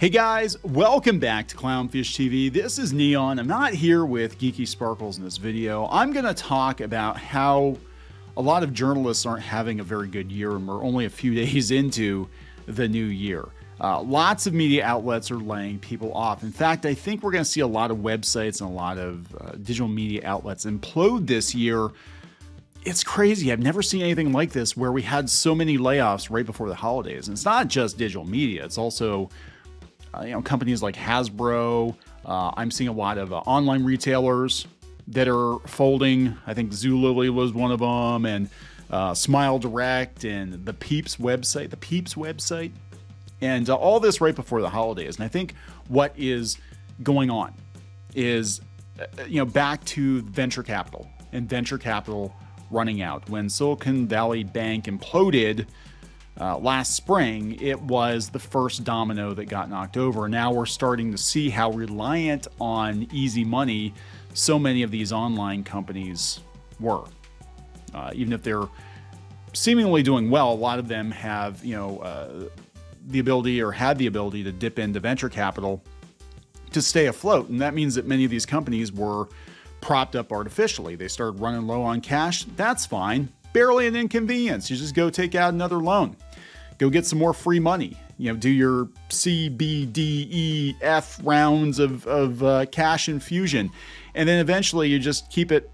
Hey guys, welcome back to Clownfish TV. This is Neon. I'm not here with Geeky Sparkles in this video. I'm going to talk about how a lot of journalists aren't having a very good year, and we're only a few days into the new year. Lots of media outlets are laying people off. In fact, I think we're going to see a lot of websites and a lot of digital media outlets implode this year. It's crazy. I've never seen anything like this where we had so many layoffs right before the holidays. And it's not just digital media. It's also companies like Hasbro. I'm seeing a lot of online retailers that are folding. I think Zulily was one of them, and Smile Direct, and the Peeps website, and all this right before the holidays. And I think what is going on is, back to venture capital and venture capital running out. When Silicon Valley Bank imploded last spring, it was the first domino that got knocked over. Now we're starting to see how reliant on easy money so many of these online companies were. Even if they're seemingly doing well, a lot of them have, the ability or had the ability to dip into venture capital to stay afloat. And that means that many of these companies were propped up artificially. They started running low on cash. That's fine. Barely an inconvenience. You just go take out another loan. Go get some more free money. Do your C, B, D, E, F rounds of cash infusion. And then eventually you just keep it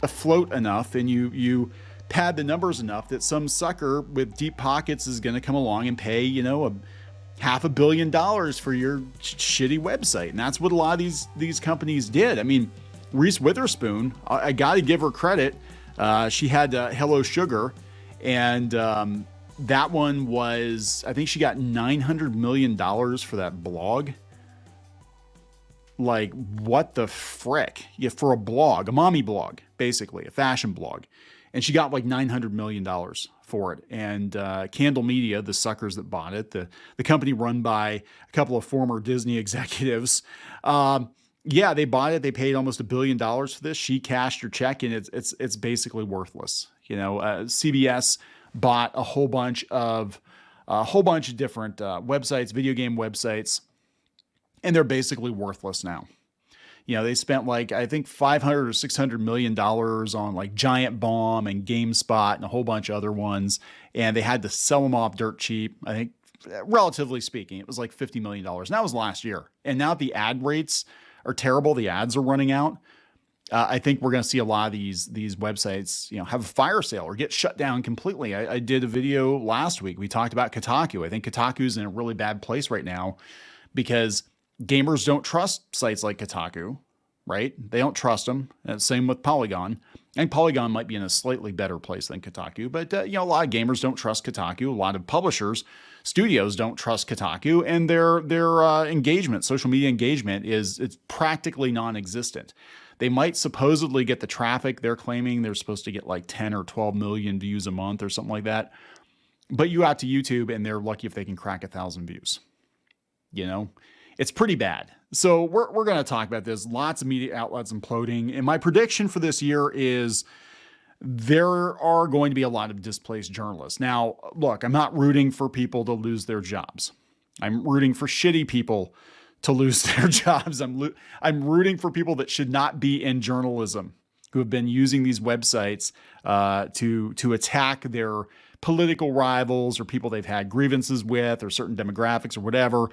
afloat enough, and you pad the numbers enough that some sucker with deep pockets is going to come along and pay, $500 million for your shitty website. And that's what a lot of these companies did. I mean, Reese Witherspoon, I got to give her credit. She had Hello Sugar, and that one was, I think she got $900 million for that blog. Like, what the frick? Yeah, for a blog, a mommy blog, basically, a fashion blog. And she got like $900 million for it. And Candle Media, the suckers that bought it, the company run by a couple of former Disney executives, they bought it. They paid almost $1 billion for this. She cashed her check, and it's basically worthless. CBS bought a whole bunch of different websites, video game websites, and they're basically worthless now. They spent I think $500 or $600 million on like Giant Bomb and GameSpot and a whole bunch of other ones, and they had to sell them off dirt cheap. I think, relatively speaking, it was like $50 million. And that was last year. And now the ad rates are terrible. The ads are running out. I think we're going to see a lot of these websites, have a fire sale or get shut down completely. I did a video last week. We talked about Kotaku. I think Kotaku's in a really bad place right now because gamers don't trust sites like Kotaku, right? They don't trust them. Same with Polygon. I think Polygon might be in a slightly better place than Kotaku, but a lot of gamers don't trust Kotaku. A lot of publishers, studios don't trust Kotaku, and their engagement, social media engagement, it's practically non-existent. They might supposedly get the traffic. They're claiming they're supposed to get like 10 or 12 million views a month or something like that. But you out to YouTube, and they're lucky if they can crack 1,000 views. It's pretty bad. So we're going to talk about this. Lots of media outlets imploding. And my prediction for this year is there are going to be a lot of displaced journalists. Now, look, I'm not rooting for people to lose their jobs. I'm rooting for shitty people to lose their jobs. I'm rooting for people that should not be in journalism, who have been using these websites to attack their political rivals or people they've had grievances with or certain demographics or whatever,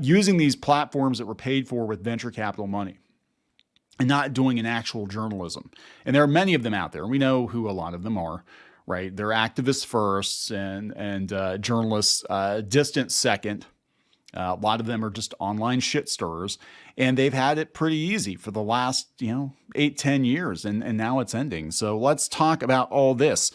using these platforms that were paid for with venture capital money and not doing an actual journalism. And there are many of them out there. We know who a lot of them are, right? They're activists first and journalists distant second. A lot of them are just online shit stirrers, and they've had it pretty easy for the last, 8-10 years, and now it's ending. So let's talk about all this.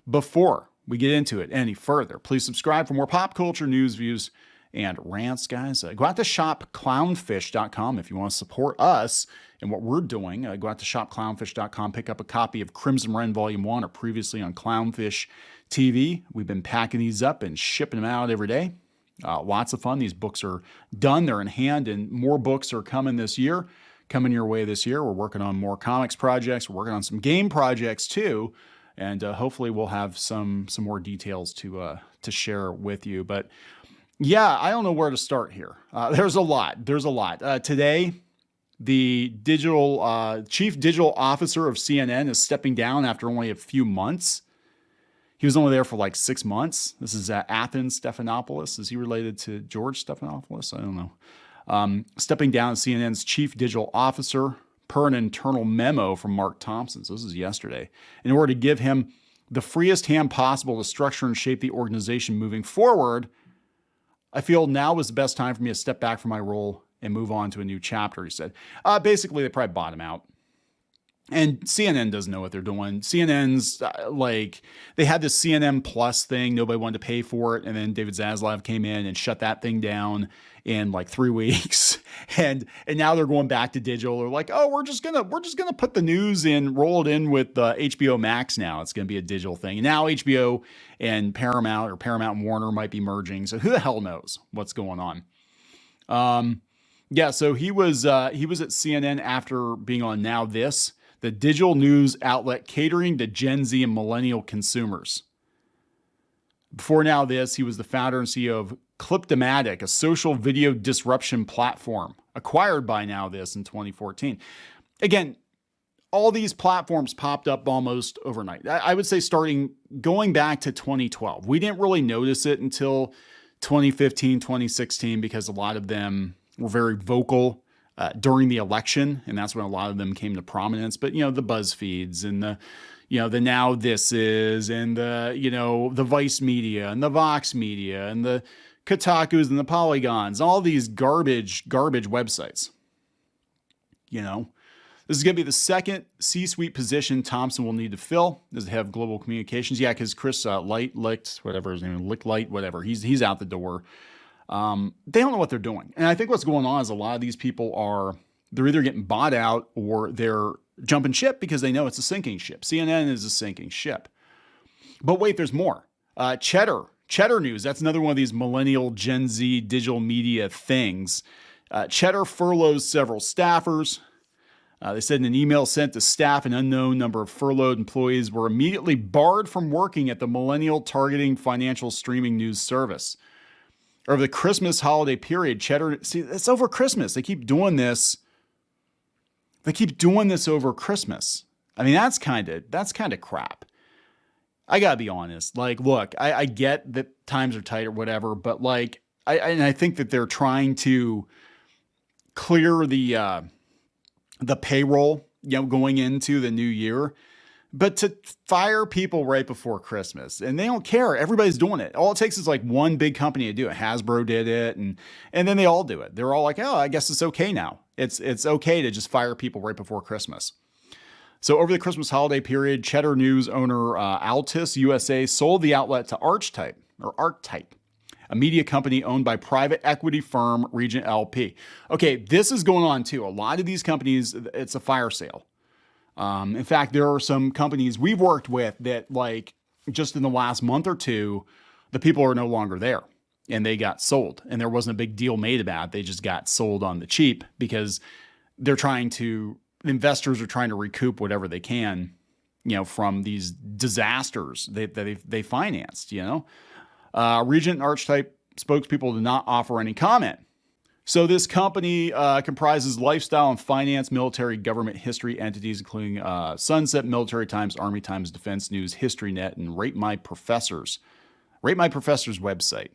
Before we get into it any further, please subscribe for more pop culture news, views, and rants, guys. Go out to shopclownfish.com if you want to support us and what we're doing. Go out to shopclownfish.com, pick up a copy of Crimson Wren Volume 1 or previously on Clownfish TV. We've been packing these up and shipping them out every day. Lots of fun. These books are done. They're in hand, and more books are coming your way this year. We're working on more comics projects. We're working on some game projects too. And hopefully we'll have some more details to share with you. But Yeah, I don't know where to start here. There's a lot. There's a lot. Today, the chief digital officer of CNN is stepping down after only a few months. He was only there for like 6 months. This is Athens Stephanopoulos. Is he related to George Stephanopoulos? I don't know. Stepping down as CNN's chief digital officer per an internal memo from Mark Thompson. So this is yesterday. In order to give him the freest hand possible to structure and shape the organization moving forward, I feel now is the best time for me to step back from my role and move on to a new chapter, he said. Basically, they probably bought him out. And CNN doesn't know what they're doing. CNN's they had this CNN Plus thing. Nobody wanted to pay for it. And then David Zaslav came in and shut that thing down in like 3 weeks. And now they're going back to digital. They're like, oh, we're just gonna put the news in, roll it in with HBO Max now. It's gonna be a digital thing. And now HBO and Paramount or Paramount and Warner might be merging. So who the hell knows what's going on? Yeah, so he was at CNN after being on Now This, the digital news outlet catering to Gen Z and millennial consumers. Before Now This, he was the founder and CEO of Cliptomatic, a social video disruption platform acquired by Now This in 2014. Again, all these platforms popped up almost overnight. I would say going back to 2012. We didn't really notice it until 2015, 2016, because a lot of them were very vocal during the election, and that's when a lot of them came to prominence. But, the BuzzFeeds and the Now Thises and the Vice Media and the Vox Media and the Kotakus and the Polygons, all these garbage websites. This is going to be the second C-suite position Thompson will need to fill as the head of global communications. Yeah, because Chris Licht, he's out the door. They don't know what they're doing. And I think what's going on is a lot of these people they're either getting bought out or they're jumping ship because they know it's a sinking ship. CNN is a sinking ship. But wait, there's more. Cheddar News, that's another one of these millennial Gen Z digital media things. Cheddar furloughs several staffers. They said in an email sent to staff, an unknown number of furloughed employees were immediately barred from working at the millennial targeting financial streaming news service. Over the Christmas holiday period, Cheddar, see, it's over Christmas. They keep doing this. Over Christmas. I mean, that's kind of crap. I gotta be honest. Look, I get that times are tight or whatever, but I think that they're trying to clear the payroll, going into the new year. But to fire people right before Christmas, and they don't care. Everybody's doing it. All it takes is one big company to do it. Hasbro did it, and then they all do it. They're all like, oh, I guess it's okay now. It's okay to just fire people right before Christmas. So over the Christmas holiday period, Cheddar News owner Altus USA sold the outlet to Archetype, a media company owned by private equity firm Regent LP. Okay, this is going on too. A lot of these companies, it's a fire sale. In fact, there are some companies we've worked with that just in the last month or two, the people are no longer there and they got sold, and there wasn't a big deal made about it. They just got sold on the cheap because investors are trying to recoup whatever they can, from these disasters that they financed, Regent and Archetype spokespeople did not offer any comment. So this company comprises lifestyle and finance, military, government history entities, including Sunset, Military Times, Army Times, Defense News, HistoryNet, and Rate My Professor's website.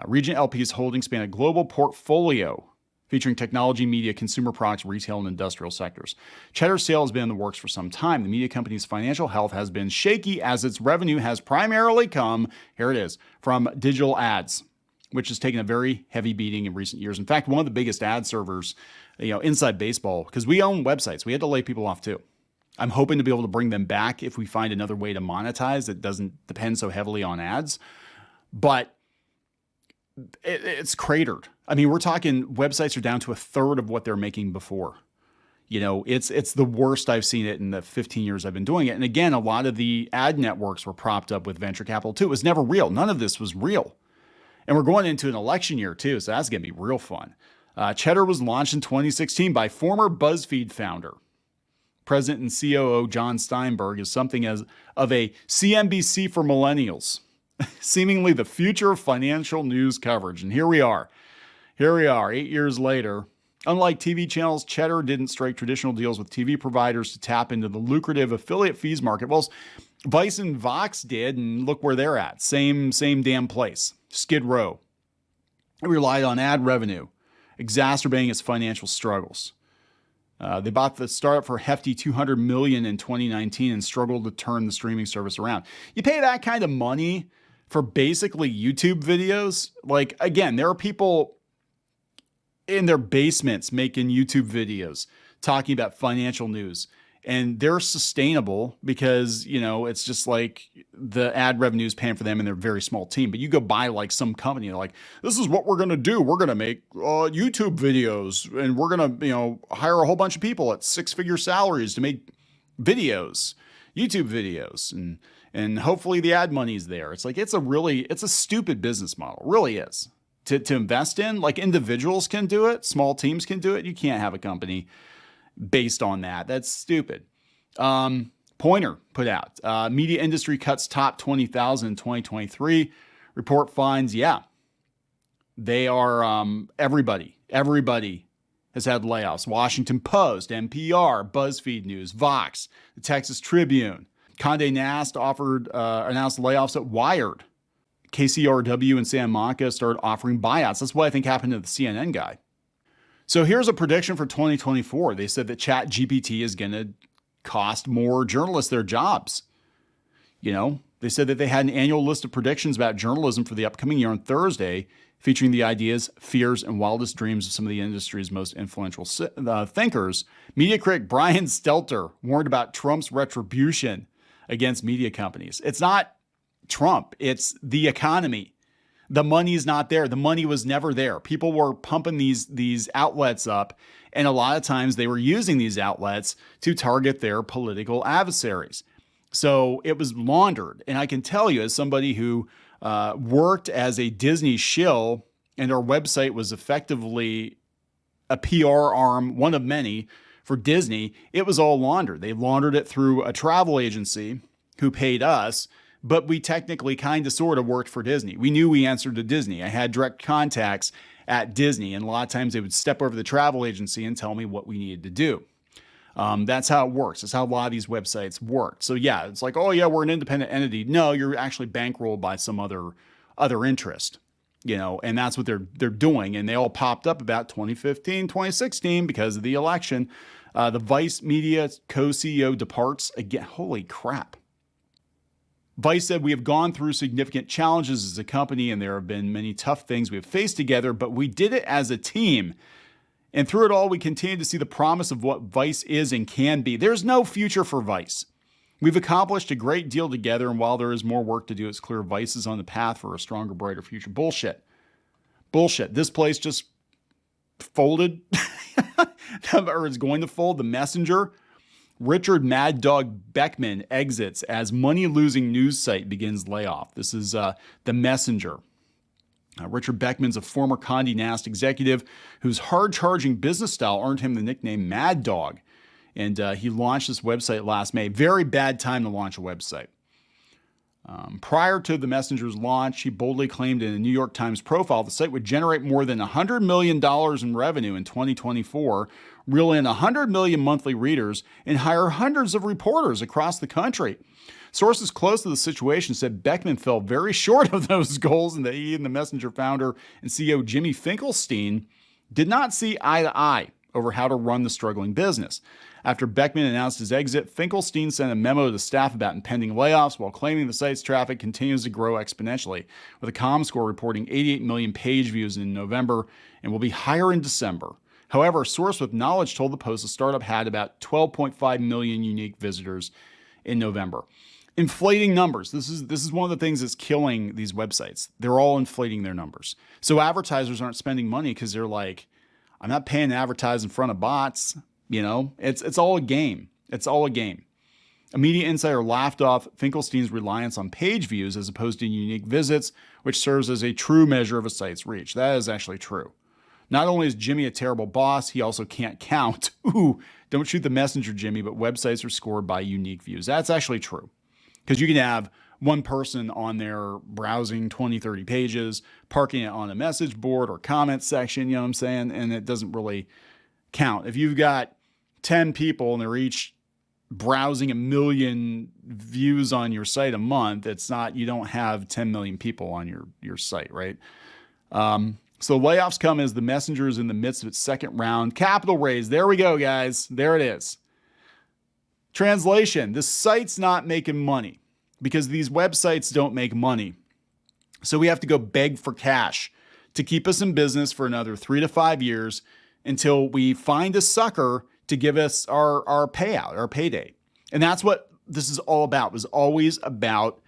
Regent LP's holdings span a global portfolio featuring technology, media, consumer products, retail, and industrial sectors. Cheddar's sale has been in the works for some time. The media company's financial health has been shaky as its revenue has primarily come, here it is, from digital ads, which has taken a very heavy beating in recent years. In fact, one of the biggest ad servers, inside baseball, because we own websites, we had to lay people off too. I'm hoping to be able to bring them back if we find another way to monetize that doesn't depend so heavily on ads. But it's cratered. I mean, we're talking websites are down to a third of what they're making before. It's the worst I've seen it in the 15 years I've been doing it. And again, a lot of the ad networks were propped up with venture capital too. It was never real. None of this was real. And we're going into an election year too, so that's going to be real fun. Cheddar was launched in 2016 by former BuzzFeed founder. President and COO John Steinberg is something of a CNBC for millennials. seemingly the future of financial news coverage. And here we are. 8 years later. Unlike TV channels, Cheddar didn't strike traditional deals with TV providers to tap into the lucrative affiliate fees market. Well, Vice and Vox did, and look where they're at. Same damn place. Skid Row. It relied on ad revenue, exacerbating its financial struggles. They bought the startup for a hefty $200 million in 2019 and struggled to turn the streaming service around. You pay that kind of money for basically YouTube videos? Like, again, there are people in their basements making YouTube videos talking about financial news, and they're sustainable because, it's just like the ad revenue is paying for them and they're a very small team. But you go buy like some company, like, this is what we're going to do. We're going to make YouTube videos, and we're going to, hire a whole bunch of people at 6-figure salaries to make videos, YouTube videos. And hopefully the ad money's there. It's like, it's a stupid business model. It really is. To invest in, like, individuals can do it. Small teams can do it. You can't have a company based on that. That's stupid. Pointer put out, media industry cuts top 20,000 in 2023. Report finds, they are, everybody has had layoffs. Washington Post, NPR, BuzzFeed News, Vox, the Texas Tribune. Condé Nast announced layoffs at Wired. KCRW in Santa Monica started offering buyouts. That's what I think happened to the CNN guy. So here's a prediction for 2024. They said that ChatGPT is going to cost more journalists their jobs. They said that they had an annual list of predictions about journalism for the upcoming year on Thursday, featuring the ideas, fears, and wildest dreams of some of the industry's most influential thinkers. Media critic Brian Stelter warned about Trump's retribution against media companies. It's not Trump, it's the economy. The money's not there. The money was never there. People were pumping these outlets up, and a lot of times they were using these outlets to target their political adversaries. So it was laundered. And I can tell you, as somebody who worked as a Disney shill, and our website was effectively a PR arm, one of many, for Disney, it was all laundered. They laundered it through a travel agency who paid us, but we technically kind of sort of worked for Disney. We knew we answered to Disney. I had direct contacts at Disney, and a lot of times they would step over to the travel agency and tell me what we needed to do. That's how it works. That's how a lot of these websites work. So yeah, it's like, oh yeah, we're an independent entity. No, you're actually bankrolled by some other interest, and that's what they're doing. And they all popped up about 2015, 2016 because of the election. The Vice Media co-CEO departs again. Holy crap. Vice said, we have gone through significant challenges as a company, and there have been many tough things we have faced together, but we did it as a team. And through it all, we continue to see the promise of what Vice is and can be. There's no future for Vice. We've accomplished a great deal together, and while there is more work to do, it's clear Vice is on the path for a stronger, brighter future. Bullshit. This place just folded, or is going to fold. The Messenger. Richard Mad Dog Beckman exits as money-losing news site begins layoff. This is The Messenger. Richard Beckman's a former Condé Nast executive whose hard-charging business style earned him the nickname Mad Dog. And he launched this website last May. Very bad time to launch a website. Prior to The Messenger's launch, he boldly claimed in a New York Times profile the site would generate more than $100 million in revenue in 2024, reel in 100 million monthly readers, and hire hundreds of reporters across the country. Sources close to the situation said Beckman fell very short of those goals, and that he and The Messenger founder and CEO Jimmy Finkelstein did not see eye to eye over how to run the struggling business. After Beckman announced his exit, Finkelstein sent a memo to staff about impending layoffs while claiming the site's traffic continues to grow exponentially, with a ComScore reporting 88 million page views in November and will be higher in December. However, a source with knowledge told the Post the startup had about 12.5 million unique visitors in November. Inflating numbers. This is one of the things that's killing these websites. They're all inflating their numbers. So advertisers aren't spending money because they're like, I'm not paying to advertise in front of bots. It's all a game. It's all a game. A media insider laughed off Finkelstein's reliance on page views as opposed to unique visits, which serves as a true measure of a site's reach. That is actually true. Not only is Jimmy a terrible boss, he also can't count. Ooh, don't shoot the messenger, Jimmy, but websites are scored by unique views. That's actually true. Because you can have one person on there browsing 20, 30 pages, parking it on a message board or comment section, you know what I'm saying? And it doesn't really count. If you've got 10 people and they're each browsing 1 million views on your site a month, it's not, you don't have 10 million people on your site, right? So layoffs come as the messenger is in the midst of its second round capital raise. There we go, guys. There it is. Translation: the site's not making money because these websites don't make money. So we have to go beg for cash to keep us in business for another 3 to 5 years until we find a sucker to give us our payout, our payday. And that's what this is all about. It was always about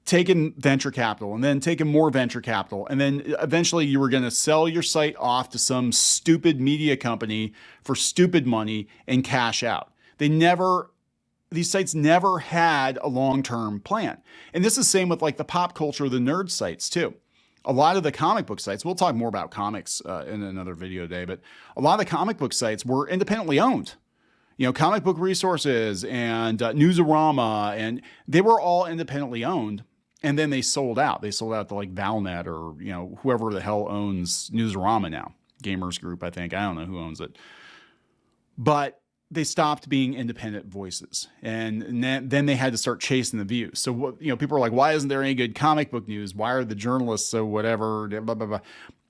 taking venture capital and then taking more venture capital. And then eventually you were going to sell your site off to some stupid media company for stupid money and cash out. These sites never had a long-term plan. And this is the same with like the pop culture, the nerd sites too. A lot of the comic book sites, we'll talk more about comics in another video today, but a lot of the comic book sites were independently owned. You know, Comic Book Resources and Newsarama, and they were all independently owned. And then they sold out. They sold out to like Valnet or, you know, whoever the hell owns Newsarama now. Gamers Group, I think. I don't know who owns it. But they stopped being independent voices. And then they had to start chasing the views. So, you know, people are like, why isn't there any good comic book news? Why are the journalists so whatever? Blah, blah, blah.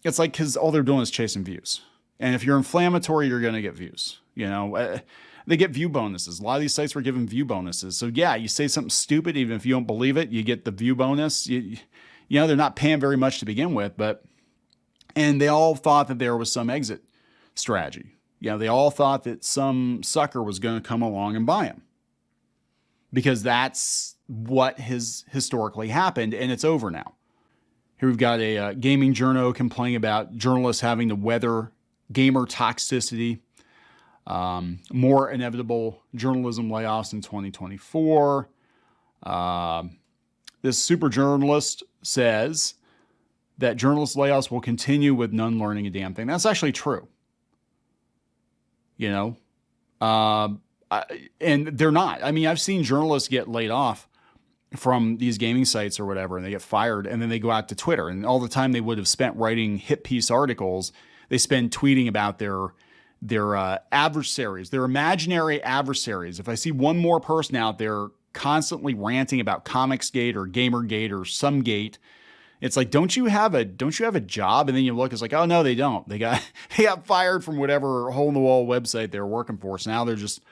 It's like, because all they're doing is chasing views. And if you're inflammatory, you're going to get views. You know, they get view bonuses. A lot of these sites were given view bonuses. So yeah, you say something stupid, even if you don't believe it, you get the view bonus. You know, they're not paying very much to begin with, and they all thought that there was some exit strategy. You know, they all thought that some sucker was going to come along and buy them because that's what has historically happened, and it's over now. Here we've got a gaming journo complaining about journalists having to weather gamer toxicity. More inevitable journalism layoffs in 2024. This super journalist says that journalist layoffs will continue with none learning a damn thing. That's actually true. You know, and they're not. I mean, I've seen journalists get laid off from these gaming sites or whatever, and they get fired, and then they go out to Twitter, and all the time they would have spent writing hit piece articles, they spend tweeting about their adversaries, their imaginary adversaries. If I see one more person out there constantly ranting about Comicsgate or Gamergate or some gate, it's like, don't you have a job? And then you look, it's like, oh no, they don't. They got fired from whatever hole in the wall website they were working for. So now they're just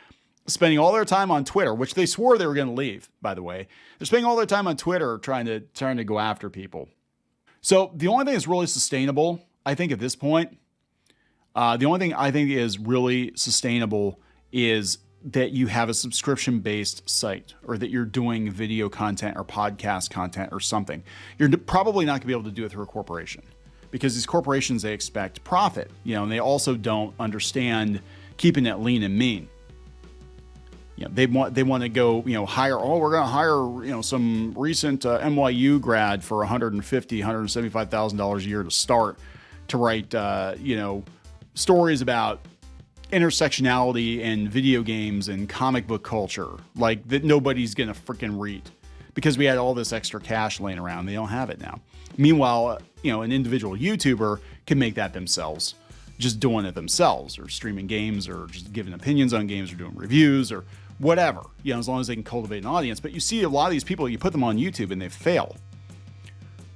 spending all their time on Twitter, which they swore they were going to leave, by the way. They're spending all their time on Twitter trying to go after people. So the only thing that's really sustainable, I think at this point, the only thing I think is really sustainable is that you have a subscription-based site, or that you're doing video content or podcast content or something. You're probably not going to be able to do it through a corporation, because these corporations, they expect profit, you know, and they also don't understand keeping it lean and mean. You know, they want to go, you know, we're going to hire, you know, some recent NYU grad for $150,000, $175,000 a year to start to write, you know, stories about intersectionality and video games and comic book culture, like that nobody's going to freaking read because we had all this extra cash laying around. They don't have it now. Meanwhile, you know, an individual YouTuber can make that themselves, just doing it themselves, or streaming games, or just giving opinions on games, or doing reviews, or whatever, you know, as long as they can cultivate an audience. But you see a lot of these people, you put them on YouTube and they fail.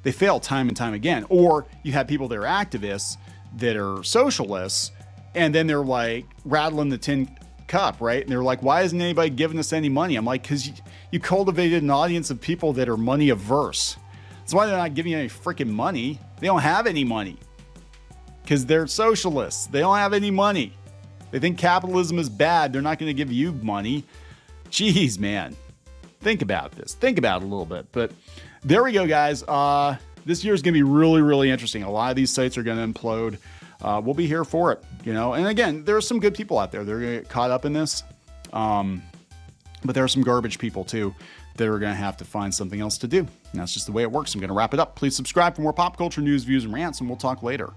They fail time and time again. Or you have people that are activists, that are socialists, and then they're like rattling the tin cup, right? And they're like, why isn't anybody giving us any money? I'm like, because you cultivated an audience of people that are money averse. That's why they're not giving you any freaking money. They don't have any money because they're socialists. They don't have any money. They think capitalism is bad. They're not going to give you money. Jeez, man. Think about this. Think about it a little bit. But there we go, guys. This year is going to be really, really interesting. A lot of these sites are going to implode. We'll be here for it, you know. And again, there are some good people out there. They're going to get caught up in this. But there are some garbage people, too, that are going to have to find something else to do. And that's just the way it works. I'm going to wrap it up. Please subscribe for more pop culture news, views, and rants, and we'll talk later.